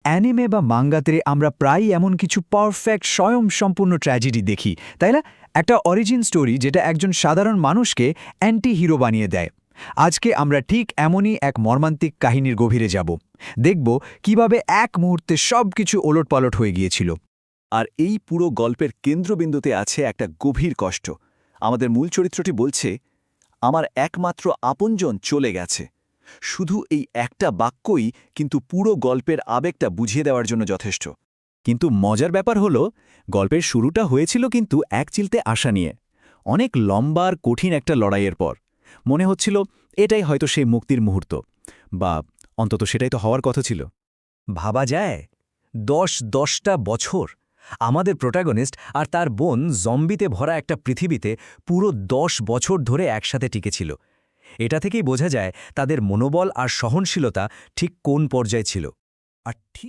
Anime বা মাঙ্গাতে আমরা প্রায়ই এমন কিছু পারফেক্ট স্বয়ংসম্পূর্ণ ট্র্যাজেডি দেখি, তাই না? একটা অরিজিন স্টোরি যেটা একজন সাধারণ মানুষকে অ্যান্টি হিরো বানিয়ে দেয়। আজকে আমরা ঠিক এমনই এক মর্মান্তিক কাহিনীর গভীরে যাব। দেখব কিভাবে এক মুহূর্তে সবকিছু ওলটপালট হয়ে গিয়েছিল। আর এই পুরো গল্পের কেন্দ্রবিন্দুতে আছে একটা গভীর কষ্ট। আমাদের মূল চরিত্রটি বলছে, আমার একমাত্র আপনজন চলে গেছে। শুধু এই একটা বাক্যই কিন্তু পুরো গল্পের আবেগটা বুঝিয়ে দেওয়ার জন্য যথেষ্ট। কিন্তু মজার ব্যাপার হলো, গল্পের শুরুটা হয়েছিল কিন্তু এক চিলতে আশা নিয়ে। অনেক লম্বা আর কঠিন একটা লড়াইয়ের পর মনে হচ্ছিল এটাই হয়তো সেই মুক্তির মুহূর্ত, বা অন্তত সেটাই তো হওয়ার কথা ছিল। ভাবা যায় 10টা বছর আমাদের প্রোটাগনিস্ট আর তার বোন জম্বিতে ভরা একটা পৃথিবীতে পুরো 10 বছর ধরে একসাথে টিকেছিল। এটা থেকেই বোঝা যায় তাদের মনোবল আর সহনশীলতা ঠিক কোন পর্যায়ে ছিল। আর ঠিক